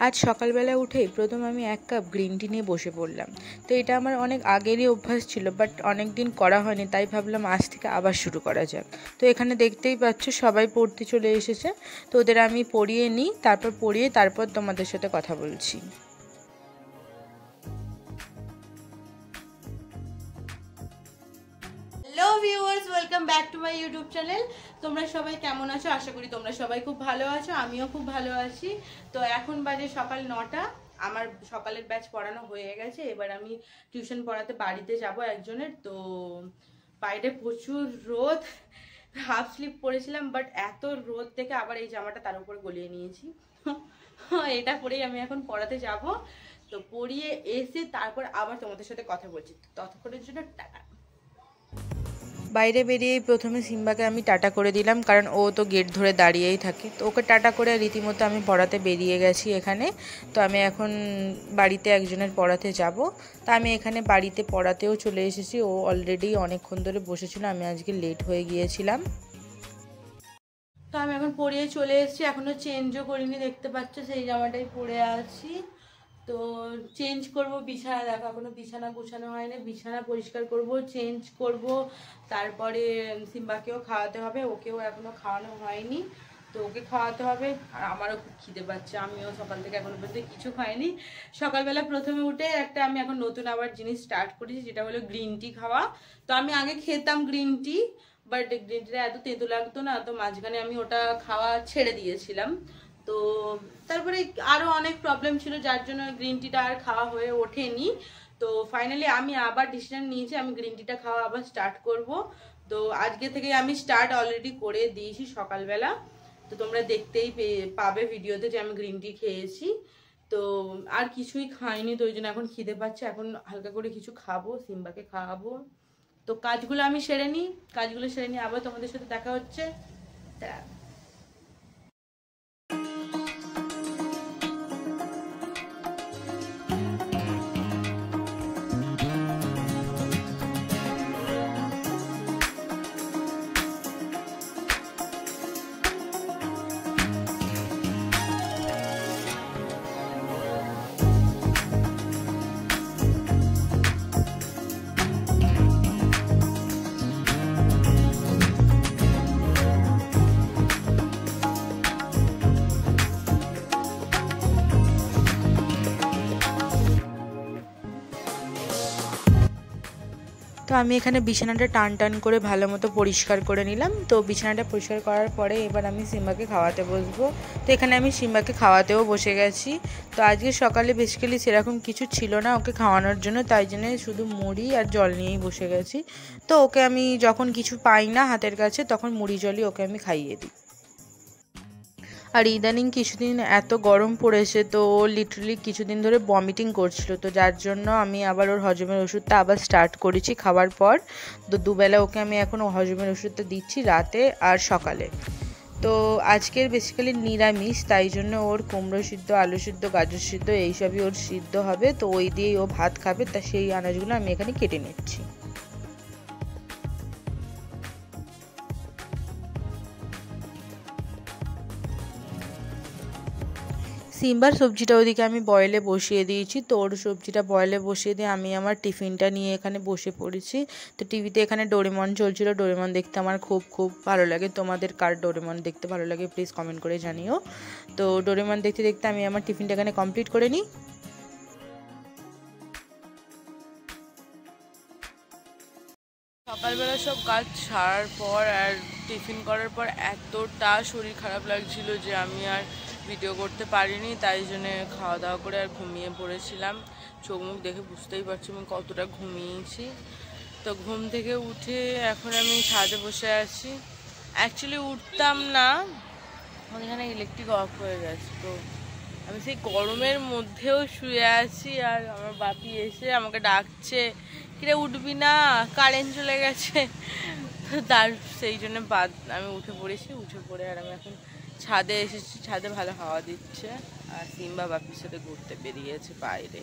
আজ সকালবেলা উঠেই প্রথম আমি 1 কাপ গ্রিন টি নিয়ে বসে পড়লাম। তো এটা আমার অনেক আগেরই অভ্যাস ছিল, বাট অনেক দিন করা হয়নি, তাই ভাবলাম আজ থেকে আবার শুরু করা যাক। তো এখানে দেখতেই পাচ্ছ সবাই পড়তে চলে এসেছে। তো ওদের আমি পড়িয়ে নিই, তারপর তোমাদের সাথে কথা বলছি। Hello viewers, welcome back to my YouTube channel. তোমরা সবাই কেমন আছো? আশা করি তোমরা সবাই খুব ভালো আছো, আমিও খুব ভালো আছি। তো এখন বাজে সকাল 9টা। আমার সকালের ব্যাচ পড়ানো হয়ে গেছে, এবার আমি টিউশন পড়াতে বাড়িতে যাব একজনের। তো বাইরে প্রচুর রোদ, হাফ স্লিপ পরেছিলাম, বাট এত রোদ থেকে আবার এই জামাটা তার উপর গলিয়ে নিয়েছি। এটা পরেই আমি এখন পড়াতে যাব। তো পড়িয়ে এসে তারপর আবার তোমাদের সাথে কথা বলছি। ততক্ষণের জন্য টাটা। বাইরে বেরিয়েই প্রথমে সিম্বাকে আমি টাটা করে দিলাম, কারণ ও তো গেট ধরে দাঁড়িয়েই থাকে। তো ওকে টাটা করে রীতিমতো আমি পড়াতে বেরিয়ে গেছি এখানে। তো আমি এখন বাড়িতে একজনের পড়াতে যাব। তা আমি এখানে বাড়িতে পড়াতেও চলে এসেছি। ও অলরেডি অনেকক্ষণ ধরে বসেছিল, আমি আজকে লেট হয়ে গিয়েছিলাম। তো আমি এখন পরিয়ে চলে এসেছি, এখনো চেঞ্জও করিনি, দেখতে পাচ্ছ সেই জামাটাই পরে আছি। তো চেঞ্জ করব, বিছানা দেখো এখনো বিছানা গোছানো হয়নি, বিছানা পরিষ্কার করব, চেঞ্জ করব, তারপরে সিম্বাকেও খাওয়াতে হবে, ওকেও এখনো খাওয়ানো হয়নি। তো ওকে খাওয়াতে হবে, আর আমারও খুব খিদে পাচ্ছে, আমিও সকাল থেকে এখনো পর্যন্ত কিছু খাইনি। সকালবেলা প্রথমে উঠে আমি এখন নতুন আবার জিনিস স্টার্ট করেছি, যেটা হলো গ্রিন টি খাওয়া। তো আমি আগে খেতাম গ্রিন টি, বাট গ্রিন টিটা এত তেতো লাগতো না, তো মাঝখানে আমি ওটা খাওয়া ছেড়ে দিয়েছিলাম। তো তারপরে আরও অনেক প্রবলেম ছিল, যার জন্য গ্রিন টিটা আর খাওয়া হয়ে ওঠেনি। তো ফাইনালি আমি আবার ডিসিশন নিয়েছি, আমি গ্রিন টিটা খাওয়া আবার স্টার্ট করব। তো আজকে থেকে আমি স্টার্ট অলরেডি করে দিয়েছি সকালবেলা। তো তোমরা দেখতেই পাবে ভিডিওতে যে আমি গ্রিন টি খেয়েছি। তো আর কিছুই খাইনি, তো ওই জন্য এখন খিদে পাচ্ছে, এখন হালকা করে কিছু খাবো, সিম্বাকে খাওয়াবো। তো কাজগুলো আমি সেরে নিই, আবার তোমাদের সাথে দেখা হচ্ছে। তো আমি এখানে বিছানাটা টান টান করে ভালো মতো পরিষ্কার করে নিলাম। তো বিছানাটা পরিষ্কার করার পরে এবার আমি সিম্বাকে খাওয়াতে বসবো। তো এখানে আমি সিম্বাকে খাওয়াতেও বসে গেছি। তো আজকে সকালে বেসিক্যালি সেরকম কিছু ছিল না ওকে খাওয়ানোর জন্য, তাই জন্য শুধু মুড়ি আর জল নিয়েই বসে গেছি। তো ওকে আমি যখন কিছু পাই না হাতের কাছে, তখন মুড়ি জলই ওকে আমি খাইয়ে দিই। আর ইদানিং কিছুদিন এত গরম পড়েছে, তো ও লিটারালি কিছুদিন ধরে ভমিটিং করছিল। তো যার জন্য আমি আবার ওর হজমের ওষুধটা আবার স্টার্ট করেছি খাওয়ার পর। তো দুবেলা ওকে আমি এখন হজমের ওষুধটা দিচ্ছি, রাতে আর সকালে। তো আজকের বেসিক্যালি নিরামিষ, তাই জন্য ওর কুমড়ো সিদ্ধ, আলু সিদ্ধ, গাজর সিদ্ধ এইসবই ওর সিদ্ধ হবে। তো ওই দিয়েই ও ভাত খাবে, তা সেই আনাজগুলো আমি এখানে কেটে নিচ্ছি। সিম্বার সবজিটা ওইদিকে আমি বয়েলে বসিয়ে দিয়েছি। তো ওর সবজিটা বয়েলে বসিয়ে দিয়ে আমি আমার টিফিনটা নিয়ে এখানে বসে পড়েছি। তো টিভিতে এখানে ডোরেমন চলছিল, ডোরেমন দেখতে আমার খুব খুব ভালো লাগে। তোমাদের কার ডোরেমন দেখতে ভালো লাগে প্লিজ কমেন্ট করে জানিও। তো ডোরেমন দেখতে দেখতে আমি আমার টিফিনটা এখানে কমপ্লিট করে নিই। সকালবেলা সব কাজ সারার পর আর টিফিন করার পর এতটা শরীর খারাপ লাগছিল যে আমি আর ভিডিও করতে পারিনি, তাই জন্যে খাওয়া দাওয়া করে আর ঘুমিয়ে পড়েছিলাম। চোখ মুখ দেখে বুঝতেই পারছি আমি কতটা ঘুমিয়েছি। তো ঘুম থেকে উঠে এখন আমি ছাদে বসে আছি। অ্যাকচুয়ালি উঠতাম না, এখানে ইলেকট্রিক অফ হয়ে গেছে। তো আমি সেই গরমের মধ্যেও শুয়ে আছি, আর আমার বাপি এসে আমাকে ডাকছে, কিরে উঠবি না, কারেন্ট চলে গেছে। তো তার সেই জন্য আমি উঠে পড়ে আর আমি এখন ছাদে এসেছি। ছাদে ভালো হাওয়া দিচ্ছে, আর সিম্বা বাপির সাথে ঘুরতে বেরিয়েছে বাইরে।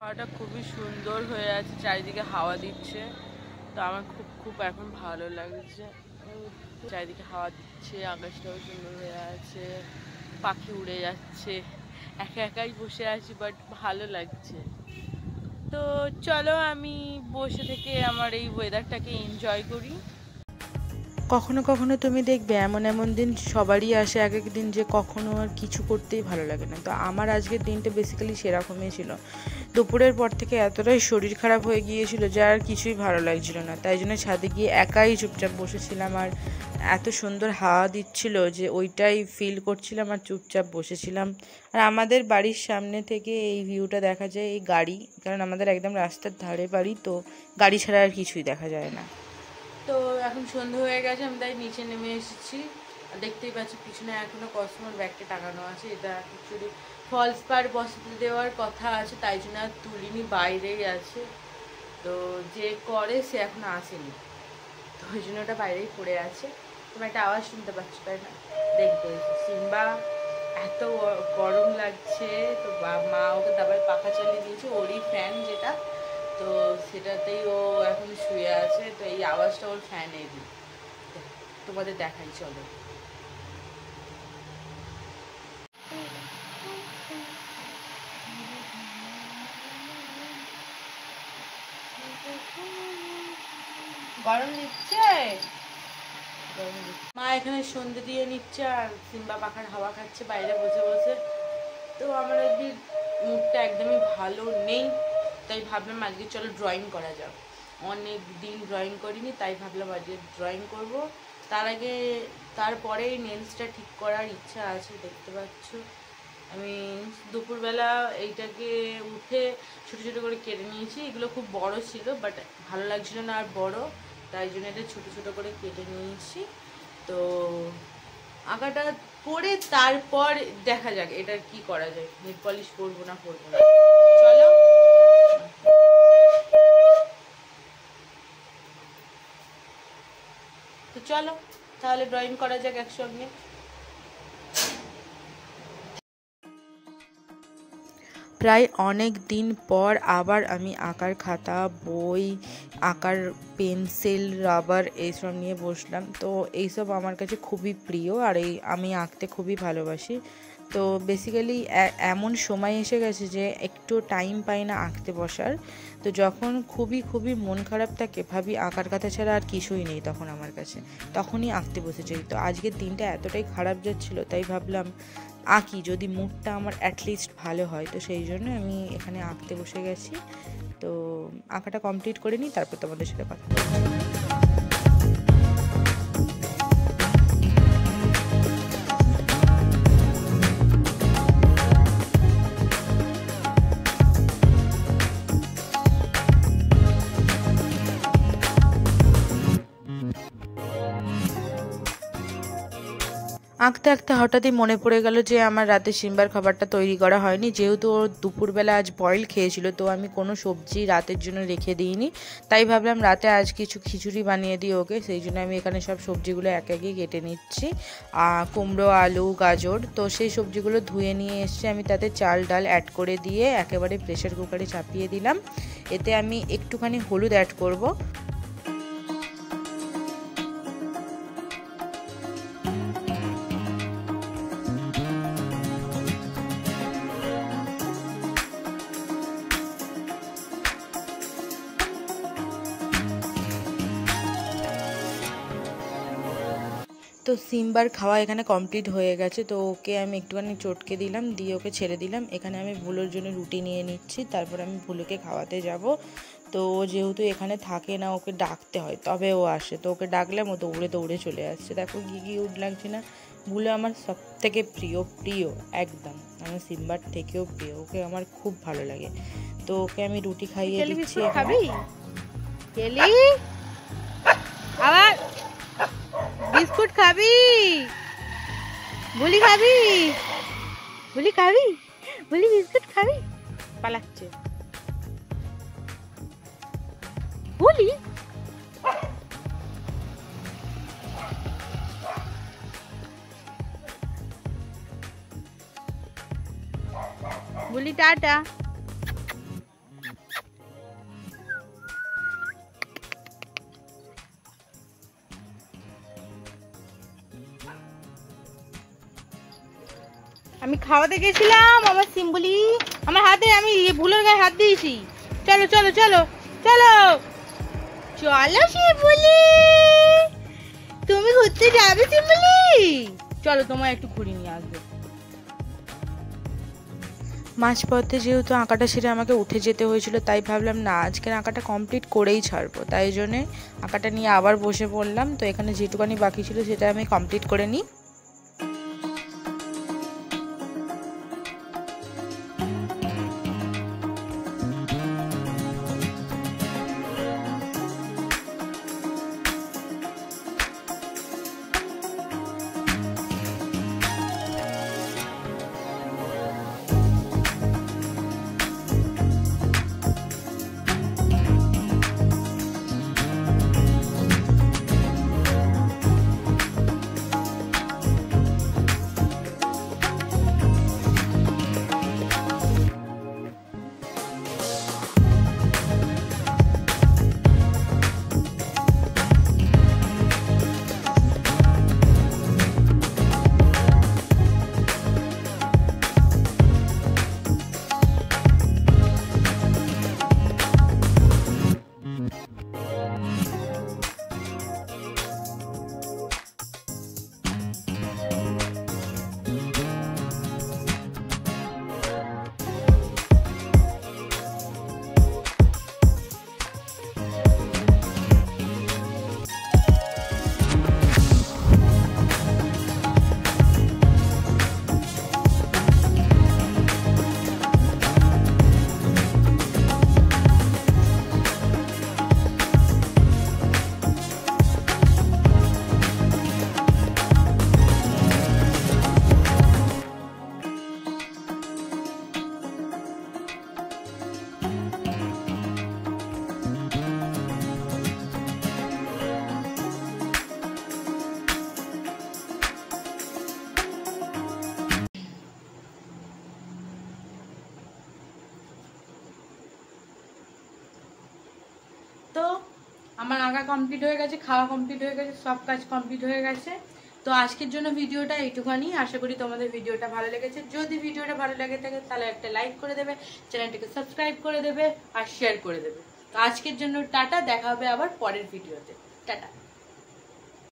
হাওয়াটা খুবই সুন্দর হয়ে আছে, চারিদিকে হাওয়া দিচ্ছে। তো আমার খুব খুব এখন ভালো লাগছে, চারিদিকে হাওয়া দিচ্ছে, আকাশটাও সুন্দর হয়ে আছে, পাখি উড়ে যাচ্ছে। একা একাই বসে আছি, বাট ভালো লাগছে। তো চলো আমি বসে থেকে আমার এই ওয়েদারটাকে এনজয় করি। কখনো কখনো তুমি দেখবে এমন এমন দিন সবারই আসে, এক এক দিন যে কখনো আর কিছু করতেই ভালো লাগে না। তো আমার আজকের দিনটা বেসিক্যালি সেরকমই ছিল। দুপুরের পর থেকে এতটাই শরীর খারাপ হয়ে গিয়েছিল যে আর কিছুই ভালো লাগছিল না, তাই জন্য ছাদে গিয়ে একাই চুপচাপ বসেছিলাম। আর এত সুন্দর হাওয়া দিচ্ছিল যে ওইটাই ফিল করছিলাম আর চুপচাপ বসেছিলাম। আর আমাদের বাড়ির সামনে থেকে এই ভিউটা দেখা যায়, এই গাড়ি, কারণ আমাদের একদম রাস্তার ধারে বাড়ি, তো গাড়ি ছাড়া আর কিছুই দেখা যায় না। তো এখন সন্ধ্যা হয়ে গেছে, আমি তাই নিচে নেমে এসেছি। দেখতেই পাচ্ছি পিছনে এখনো কসমোর ব্যাগটা টাঙানো আছে। এটা অ্যাকচুয়ালি ফলস পার বসাতে দেওয়ার কথা আছে, তাই জন্য আর তুলিনি, বাইরেই আছে। তো যে করে সে এখনো আসেনি, তো ওই জন্য ওটা বাইরেই পড়ে আছে। তোমার একটা আওয়াজ শুনতে পাচ্ছ তাই না? দেখবে সিম্বা এত গরম লাগছে, তো মা ওকে দাবার পাখা চালিয়ে দিয়েছে, ওরই ফ্যান যেটা, তো সেটাতেই ও এখন শুয়ে আছে। তো এই আওয়াজটা ওর ফ্যানেরই, তোমাদের দেখাই চলো। গরম দিচ্ছে, মা এখানে সন্ধে দিয়ে নিচ্ছে আর সিম্বা পাখার হাওয়া খাচ্ছে বাইরে বসে বসে। তো আমার আজকে মুডটা একদমই ভালো নেই, তাই ভাবলাম আজকে চলো ড্রয়িং করা যাক। অনেক দিন ড্রয়িং করিনি, তাই ভাবলাম আজকে ড্রয়িং করব। তার আগে তারপরে নেলসটা ঠিক করার ইচ্ছা আছে। দেখতে পাচ্ছ আমি দুপুরবেলা এইটাকে উঠে ছোটো ছোটো করে কেটে নিয়েছি। এগুলো খুব বড় ছিল, বাট ভালো লাগছিল না আর বড়, তাই জন্য এটা ছোটো ছোটো করে কেটে নিয়েছি। তো আঁকাটা পরে তারপর দেখা যাক এটা কি করা যায়, নেল পলিশ করবো না করবো না। চলো তো চলো তাহলে ড্রয়িং করা যাক একসঙ্গে। প্রায় অনেক দিন পর আবার আমি আঁকার খাতা, বই, আঁকার পেন্সিল, রাবার এইসব নিয়ে বসলাম। তো এইসব আমার কাছে খুবই প্রিয়, আর আমি আঁকতে খুবই ভালোবাসি। তো বেসিক্যালি এমন সময় এসে গেছে যে একটু টাইম পাই না আঁকতে বসার। তো যখন খুবই খুবই মন খারাপ থাকে, ভাবি আঁকার কথা ছাড়া আর কিছুই নেই তখন আমার কাছে, তখনই আঁকতে বসে যাই। তো আজকের দিনটা এতটাই খারাপ যাচ্ছিল, তাই ভাবলাম আঁকি, যদি মুডটা আমার অ্যাটলিস্ট ভালো হয়। তো সেই জন্য আমি এখানে আঁকতে বসে গেছি। তো আঁকাটা কমপ্লিট করে নিই, তারপর তোমাদের সাথে কথা বলবো। আঁকতে আঁকতে হঠাৎই মনে পড়ে গেল যে আমার রাতে সিম্বার খাবারটা তৈরি করা হয়নি। যেহেতু ওর দুপুরবেলা আজ বয়েল খেয়েছিল, তো আমি কোনো সবজি রাতের জন্য রেখে দিইনি। তাই ভাবলাম রাতে আজ কিছু খিচুড়ি বানিয়ে দিই ওকে। সেই জন্য আমি এখানে সব সবজিগুলো এক একে কেটে নিচ্ছি, কুমড়ো, আলু, গাজর। তো সেই সবজিগুলো ধুয়ে নিয়ে এসে আমি তাতে চাল ডাল অ্যাড করে দিয়ে একেবারে প্রেশার কুকারে চাপিয়ে দিলাম। এতে আমি একটুখানি হলুদ অ্যাড করব। তো সিম্বার খাওয়া এখানে কমপ্লিট হয়ে গেছে। তো ওকে আমি একটুখানি চটকে দিলাম, দিয়ে ওকে ছেড়ে দিলাম। এখানে আমি ভুলোর জন্য রুটি নিয়ে নিচ্ছি, তারপর আমি ভুলোকে খাওয়াতে যাব। তো ও যেহেতু এখানে থাকে না, ওকে ডাকতে হয় তবে ও আসে। তো ওকে ডাকলাম, ও দৌড়ে দৌড়ে চলে আসছে। দেখো কি কিউট লাগছে না? ভুলো আমার সব থেকে প্রিয় একদম, আমার সিম্বার থেকেও প্রিয়। ওকে আমার খুব ভালো লাগে। তো ওকে আমি রুটি খাইয়ে দিচ্ছি। আবার বিস্কুট খাবি? বলি খাবি? বলি খাবি? বলি বিস্কুট খাবি? পালাচ্ছে বলি। বলি টাটা। আমি খাওয়াতে গেছিলাম আমার সিম্বলি, আমার হাতে আমি ভুলের গায়ে হাত দিয়েছি। চলো চলো চলো চলো চলো শিবলি, তুমি ঘুরতে যাবে শিবলি? চলো তোমার একটু ঘুরিয়ে নিয়ে আসবে। মাঝপথে যেহেতু আঁকাটা সেরে আমাকে উঠে যেতে হয়েছিল, তাই ভাবলাম না আজকের আঁকাটা কমপ্লিট করেই ছাড়বো, তাই জন্যে আঁকাটা নিয়ে আবার বসে পড়লাম। তো এখানে যেটুকানি বাকি ছিল সেটা আমি কমপ্লিট করে নিই। তো আমার আঁকা কমপ্লিট হয়ে গেছে, খাওয়া কমপ্লিট হয়ে গেছে, সব কাজ কমপ্লিট হয়ে গেছে। তো আজকের জন্য ভিডিওটা এইটুখানি। আশা করি তোমাদের ভিডিওটা ভালো লেগেছে। যদি ভিডিওটা ভালো লেগে থাকে তাহলে একটা লাইক করে দেবে, চ্যানেলটাকে সাবস্ক্রাইব করে দেবে আর শেয়ার করে দেবে। তো আজকের জন্য টাটা, দেখা হবে আবার পরের ভিডিওতে। টাটা।